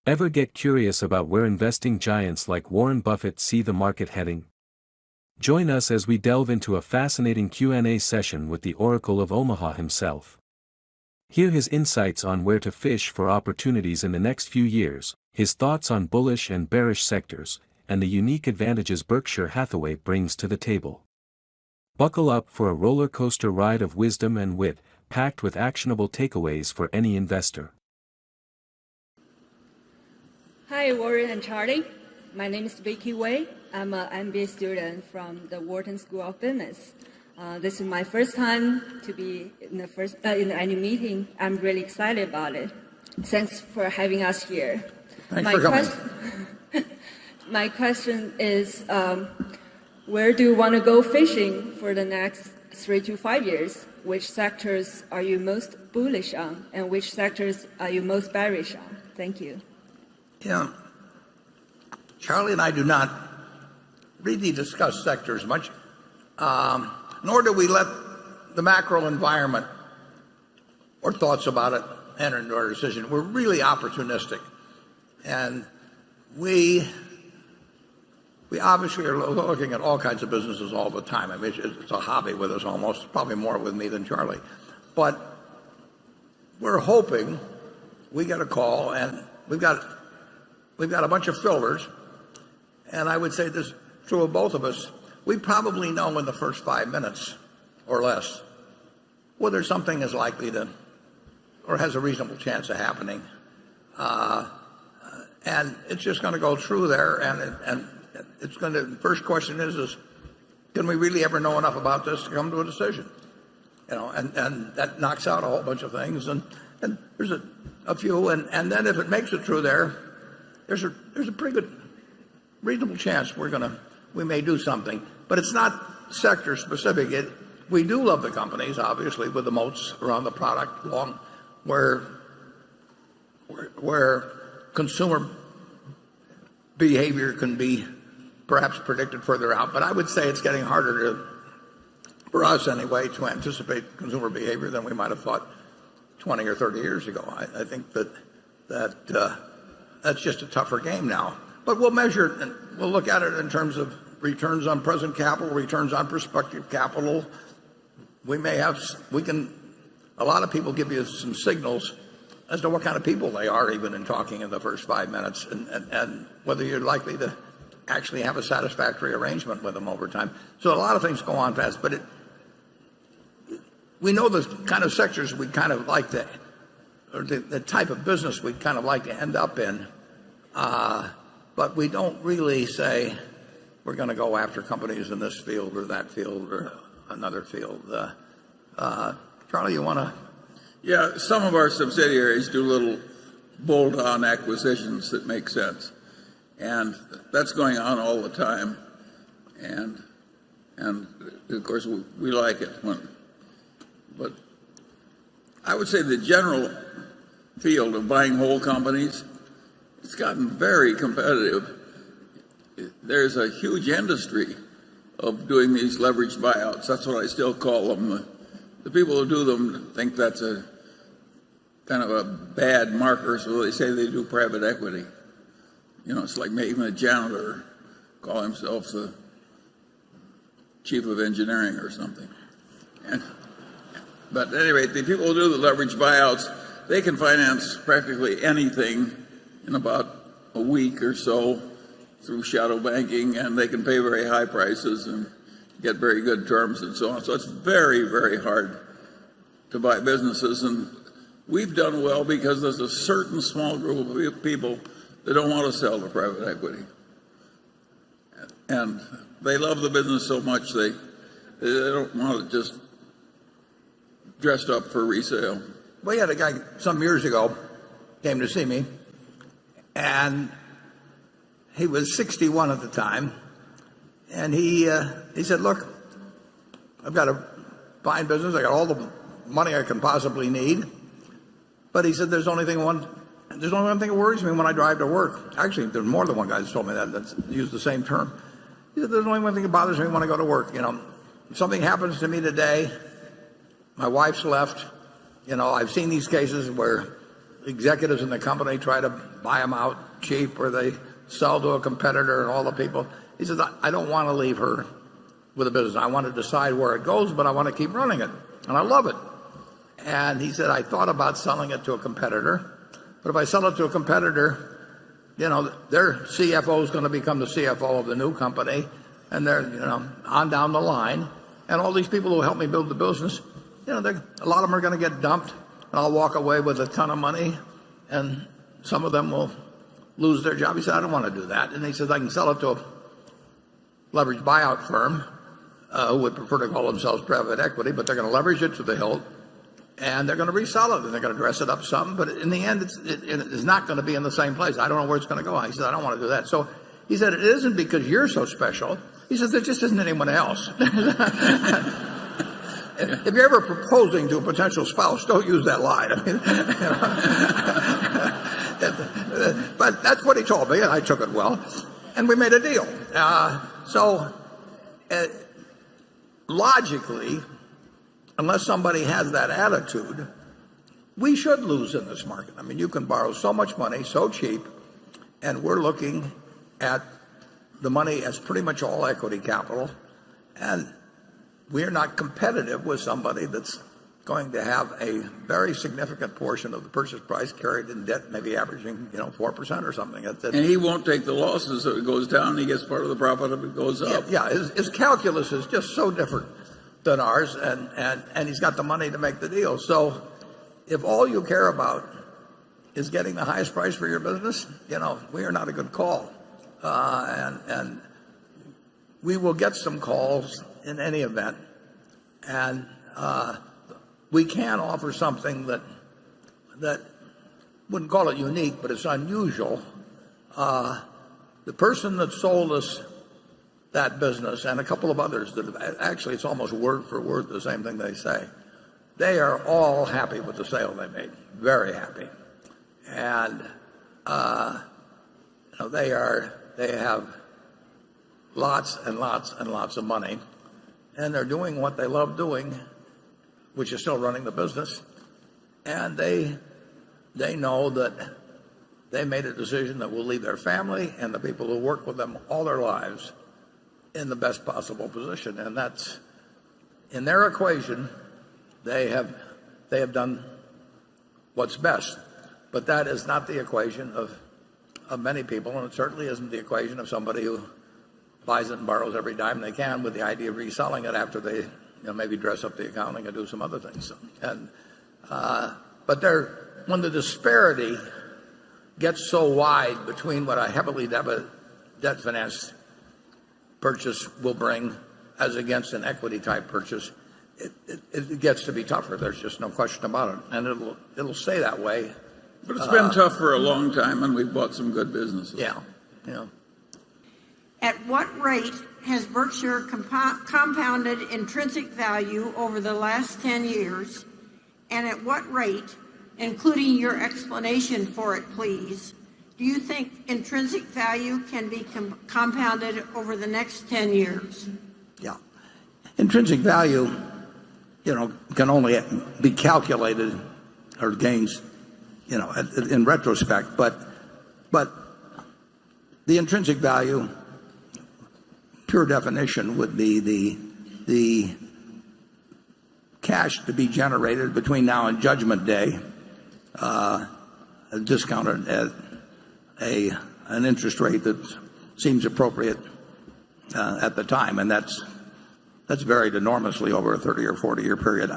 Ever get curious about where investing giants like Warren Buffett see the market heading? Join us as we delve into a fascinating Q&A session with the Oracle of Omaha himself. Hear his insights on where to fish for opportunities in the next few years, his thoughts on bullish and bearish sectors, and the unique advantages Berkshire Hathaway brings to the table. Buckle up for a roller coaster ride of wisdom and wit, packed with actionable takeaways for any investor. Hi, Warren and Charlie. My name is Vicky Wei. I'm an MBA student from the Wharton School of Business. This is my first time to be in the annual meeting. I'm really excited about it. Thanks for having us here. Thanks for coming. My question is, where do you want to go fishing for the next 3 to 5 years? Which sectors are you most bullish on, and which sectors are you most bearish on? Thank you. Yeah, Charlie and I do not really discuss sectors much, nor do we let the macro environment or thoughts about it enter into our decision. We're really opportunistic, and we obviously are looking at all kinds of businesses all the time. I mean, it's a hobby with us almost, probably more with me than Charlie. But we're hoping we get a call, and we've got a bunch of filters, and I would say this is true of both of us. We probably know in the first 5 minutes or less whether something is likely to or has a reasonable chance of happening. And it's just going to go through there, and it's going to, the first question is can we really ever know enough about this to come to a decision? You know, and that knocks out a whole bunch of things, and there's a few, and then if it makes it through there, there's a pretty good reasonable chance we may do something. But it's not sector specific. We do love the companies, obviously, with the moats around the product, where consumer behavior can be perhaps predicted further out. But I would say it's getting harder for us anyway, to anticipate consumer behavior than we might have thought 20 or 30 years ago. I think that's just a tougher game now. But we'll measure it, and we'll look at it in terms of returns on present capital, returns on prospective capital. A lot of people give you some signals as to what kind of people they are, even in talking in the first 5 minutes, and whether you're likely to actually have a satisfactory arrangement with them over time. So a lot of things go on fast, but we know the kind of sectors we kind of like to, or the type of business we'd kind of like to end up in, but we don't really say we're going to go after companies in this field or that field or another field. Charlie, you want to? Yeah, some of our subsidiaries do little bolt-on acquisitions that make sense, and that's going on all the time, and of course we like it. But I would say the general field of buying whole companies, it's gotten very competitive. There's a huge industry of doing these leveraged buyouts. That's what I still call them. The people who do them think that's a kind of a bad marker, so they say they do private equity. You know, it's like making a janitor call himself the chief of engineering or something. But at any rate, the people who do the leveraged buyouts, they can finance practically anything in about a week or so through shadow banking, and they can pay very high prices and get very good terms and so on. So it's very, very hard to buy businesses, and we've done well because there's a certain small group of people that don't want to sell to private equity. And they love the business so much they don't want it just dressed up for resale. We had a guy some years ago came to see me, and he was 61 at the time, and he said, "Look, I've got a fine business. I got all the money I can possibly need, but," he said, there's only one thing that worries me when I drive to work." Actually, there's more than one guy that's told me that's used the same term. He said, "There's only one thing that bothers me when I go to work. You know, if something happens to me today, my wife's left. You know, I've seen these cases where executives in the company try to buy them out cheap, or they sell to a competitor, and all the people. He says, I don't want to leave her with a business. I want to decide where it goes, but I want to keep running it, and I love it. And he said, I thought about selling it to a competitor, but if I sell it to a competitor, their CFO is going to become the CFO of the new company, and they're, on down the line. And all these people who help me build the business, a lot of them are going to get dumped, and I'll walk away with a ton of money, and some of them will lose their job. He said, I don't want to do that. And he says, I can sell it to a leveraged buyout firm who would prefer to call themselves private equity, but they're going to leverage it to the hilt, and they're going to resell it, and they're going to dress it up some, but in the end, it's not going to be in the same place. I don't know where it's going to go. He said, I don't want to do that. So he said, it isn't because you're so special. He says, there just isn't anyone else. If you're ever proposing to a potential spouse, don't use that line. But that's what he told me, and I took it well, and we made a deal. Logically, unless somebody has that attitude, we should lose in this market. I mean, you can borrow so much money so cheap, and we're looking at the money as pretty much all equity capital, and we're not competitive with somebody that's going to have a very significant portion of the purchase price carried in debt, maybe averaging 4% or something. And he won't take the losses if it goes down. He gets part of the profit if it goes up. Yeah, his calculus is just so different than ours, and he's got the money to make the deal. So if all you care about is getting the highest price for your business, we are not a good call. And we will get some calls in any event, and we can offer something that wouldn't call it unique, but it's unusual. The person that sold us that business, and a couple of others that actually, it's almost word for word the same thing they say. They are all happy with the sale they made, very happy, and they have lots and lots and lots of money, and they're doing what they love doing, which is still running the business, and they know that they made a decision that will leave their family and the people who work with them all their lives in the best possible position. And that's, in their equation, they have done what's best. But that is not the equation of many people, and it certainly isn't the equation of somebody who buys it and borrows every dime they can with the idea of reselling it after they maybe dress up the accounting and do some other things. But when the disparity gets so wide between what a heavily debt financed purchase will bring as against an equity type purchase, it gets to be tougher. There's just no question about it, and it'll stay that way. But it's been tough for a long time, and we've bought some good businesses. Yeah. At what rate has Berkshire compounded intrinsic value over the last 10 years? And at what rate, including your explanation for it, please, do you think intrinsic value can be compounded over the next 10 years? Yeah. Intrinsic value, can only be calculated, or gains, in retrospect. But the intrinsic value, pure definition, would be the cash to be generated between now and Judgment Day, discounted at an interest rate that seems appropriate at the time, and that's varied enormously over a 30 or 40 year period.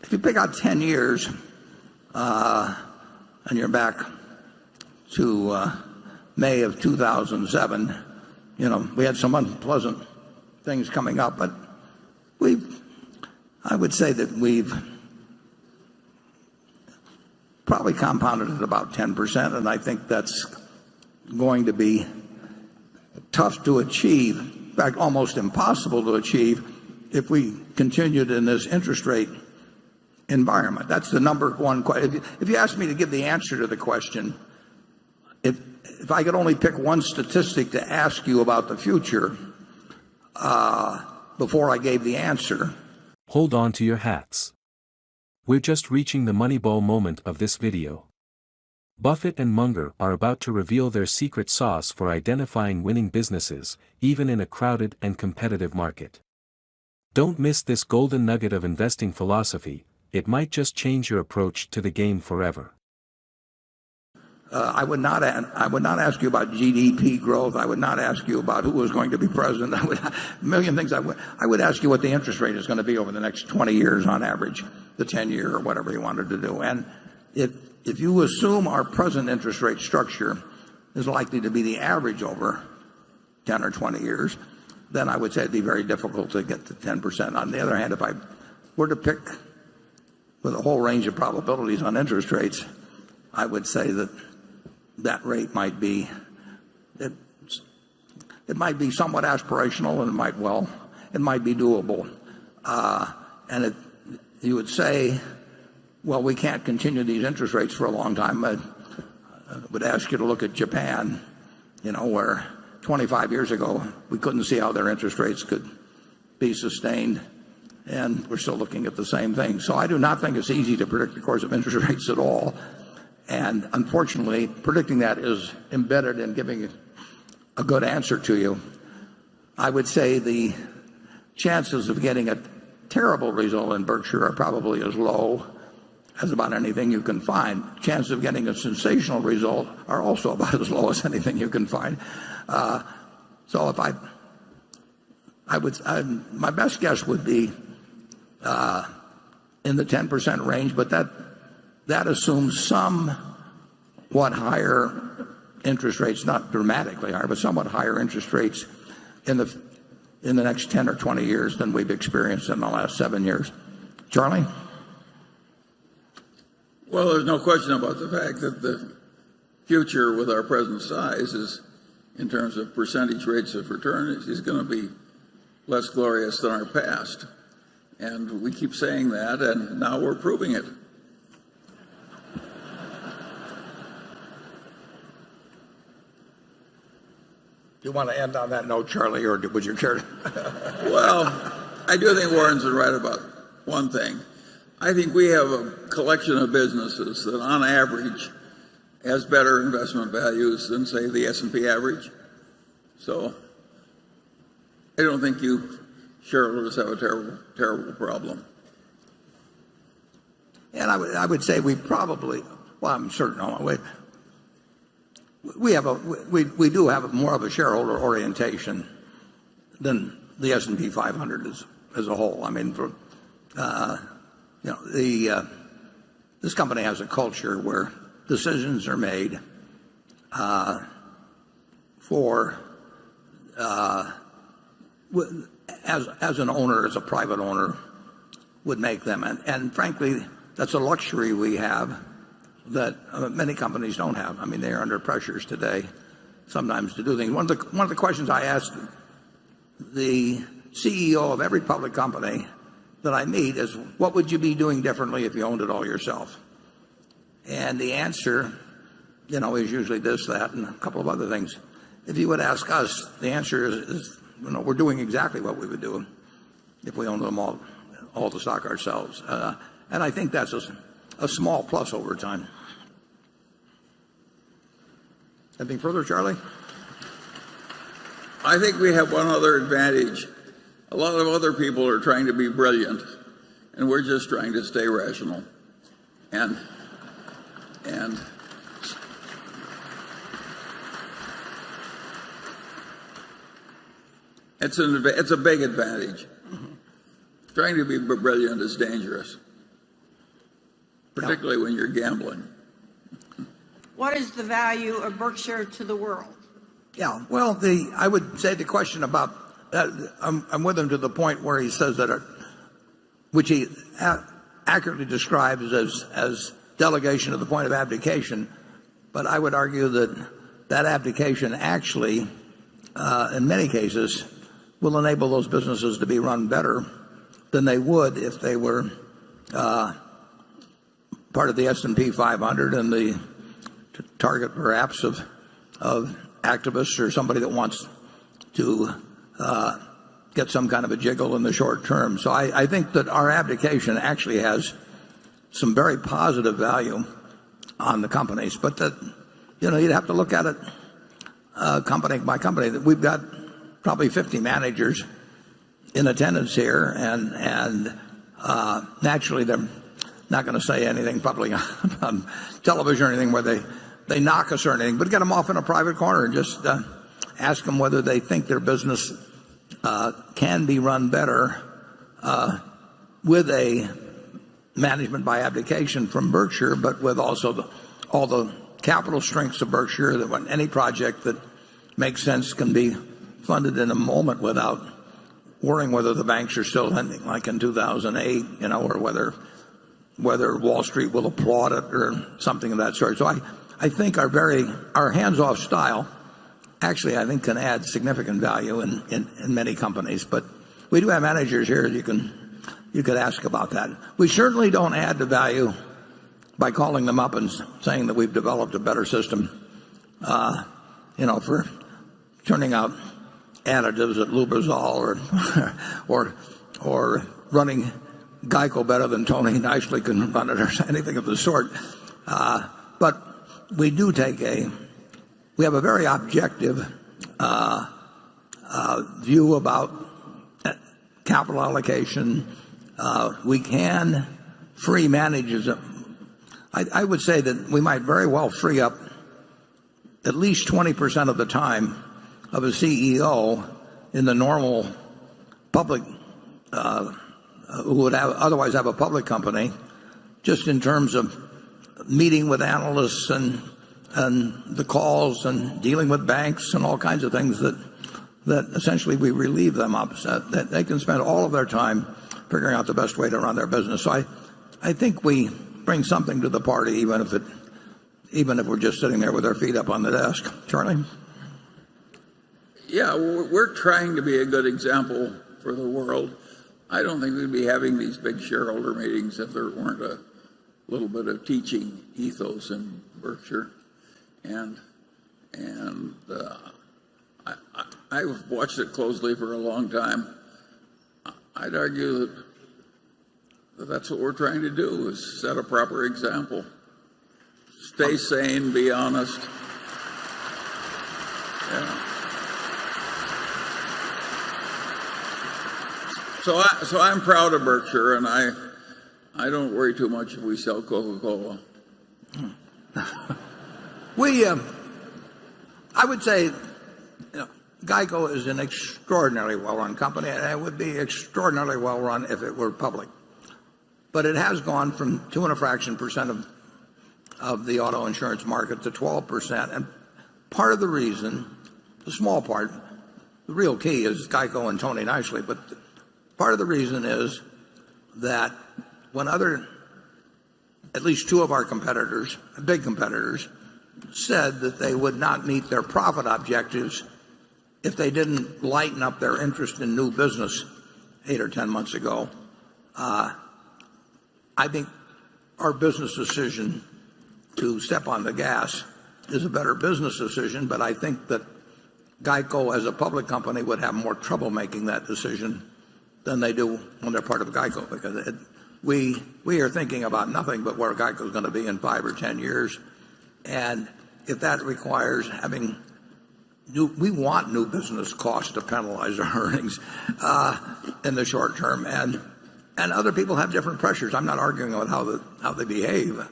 If you pick out 10 years and you're back to May of 2007, we had some unpleasant things coming up, but I would say that we've probably compounded at about 10%, and I think that's going to be tough to achieve, in fact, almost impossible to achieve, if we continued in this interest rate environment. That's the number one question. If you ask me to give the answer to the question, if I could only pick one statistic to ask you about the future before I gave the answer. Hold on to your hats. We're just reaching the Moneyball moment of this video. Buffett and Munger are about to reveal their secret sauce for identifying winning businesses, even in a crowded and competitive market. Don't miss this golden nugget of investing philosophy. It might just change your approach to the game forever. I would not ask you about GDP growth. I would not ask you about who was going to be president. A million things. I would ask you what the interest rate is going to be over the next 20 years on average, the 10-year or whatever you wanted to do. And if you assume our present interest rate structure is likely to be the average over 10 or 20 years, then I would say it'd be very difficult to get to 10%. On the other hand, if I were to pick with a whole range of probabilities on interest rates, I would say that rate might be it might be somewhat aspirational, and it might be doable. You would say, well, we can't continue these interest rates for a long time. I would ask you to look at Japan, where 25 years ago we couldn't see how their interest rates could be sustained, and we're still looking at the same thing. So I do not think it's easy to predict the course of interest rates at all. And unfortunately, predicting that is embedded in giving a good answer to you. I would say the chances of getting a terrible result in Berkshire are probably as low as about anything you can find. Chances of getting a sensational result are also about as low as anything you can find. So if my best guess would be in the 10% range, but that assumes somewhat higher interest rates, not dramatically higher, but somewhat higher interest rates in the next 10 or 20 years than we've experienced in the last 7 years. Charlie? Well, there's no question about the fact that the future with our present size is, in terms of percentage rates of return, is going to be less glorious than our past. And we keep saying that, and now we're proving it. Do you want to end on that note, Charlie, or would you care to? Well, I do think Warren's right about one thing. I think we have a collection of businesses that, on average, has better investment values than, say, the S&P average. So I don't think you shareholders have a terrible problem. And I would say we probably, well, I'm certain we do have more of a shareholder orientation than the S&P 500 as a whole. I mean, this company has a culture where decisions are made as an owner, as a private owner would make them, and frankly, that's a luxury we have that many companies don't have. I mean, they are under pressures today sometimes to do things. One of the questions I asked the CEO of every public company that I meet is, what would you be doing differently if you owned it all yourself? And the answer, is usually this, that, and a couple of other things. If you would ask us, the answer is we're doing exactly what we would do if we owned them all the stock ourselves. And I think that's a small plus over time. Anything further, Charlie? I think we have one other advantage. A lot of other people are trying to be brilliant, and we're just trying to stay rational. And it's a big advantage. Trying to be brilliant is dangerous, particularly when you're gambling. What is the value of Berkshire to the world? Yeah, well, I would say the question about I'm with him to the point where he says that, which he accurately describes as delegation to the point of abdication, but I would argue that abdication actually, in many cases, will enable those businesses to be run better than they would if they were part of the S&P 500 and the target perhaps of activists or somebody that wants to get some kind of a jiggle in the short term. So I think that our abdication actually has some very positive value on the companies. But you'd have to look at it company by company. We've got probably 50 managers in attendance here, and naturally they're not going to say anything publicly on television or anything where they knock us or anything, but get them off in a private corner and just ask them whether they think their business can be run better with a management by abdication from Berkshire, but with also all the capital strengths of Berkshire, that when any project that makes sense can be funded in a moment without worrying whether the banks are still lending like in 2008, or whether Wall Street will applaud it or something of that sort. So I think our hands-off style actually, I think, can add significant value in many companies. But we do have managers here you could ask about that. We certainly don't add the value by calling them up and saying that we've developed a better system, for turning out additives at Lubrizol or running Geico better than Tony Nicely can run it or anything of the sort. But we do we have a very objective view about capital allocation. We can free managers. I would say that we might very well free up at least 20% of the time of a CEO in the normal public who would otherwise have a public company, just in terms of meeting with analysts and the calls and dealing with banks and all kinds of things that essentially we relieve them of. That they can spend all of their time figuring out the best way to run their business. So I think we bring something to the party, even if we're just sitting there with our feet up on the desk. Charlie? Yeah, we're trying to be a good example for the world. I don't think we'd be having these big shareholder meetings if there weren't a little bit of teaching ethos in Berkshire. And I've watched it closely for a long time. I'd argue that that's what we're trying to do, is set a proper example. Stay sane, be honest. Yeah. So I'm proud of Berkshire, and I don't worry too much if we sell Coca-Cola. I would say, Geico is an extraordinarily well-run company, and it would be extraordinarily well-run if it were public. But it has gone from 2.5% of the auto insurance market to 12%. And part of the reason, the small part, the real key is Geico and Tony Nicely, but part of the reason is that when at least two of our competitors, big competitors, said that they would not meet their profit objectives if they didn't lighten up their interest in new business 8 or 10 months ago, I think our business decision to step on the gas is a better business decision, but I think that Geico as a public company would have more trouble making that decision than they do when they're part of Geico, because we are thinking about nothing but where Geico is going to be in 5 or 10 years. And if that requires having we want new business costs to penalize our earnings in the short term, and other people have different pressures. I'm not arguing about how they behave,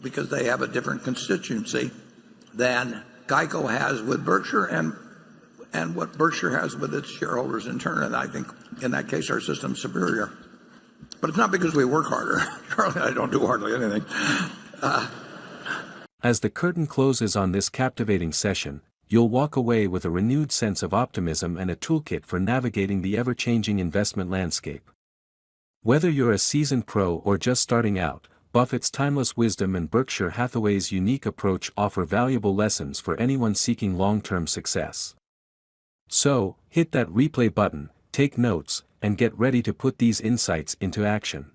because they have a different constituency than Geico has with Berkshire and what Berkshire has with its shareholders in turn. And I think in that case our system's superior. But it's not because we work harder. Charlie and I don't do hardly anything. As the curtain closes on this captivating session, you'll walk away with a renewed sense of optimism and a toolkit for navigating the ever-changing investment landscape. Whether you're a seasoned pro or just starting out, Buffett's timeless wisdom and Berkshire Hathaway's unique approach offer valuable lessons for anyone seeking long-term success. So, hit that replay button, take notes, and get ready to put these insights into action.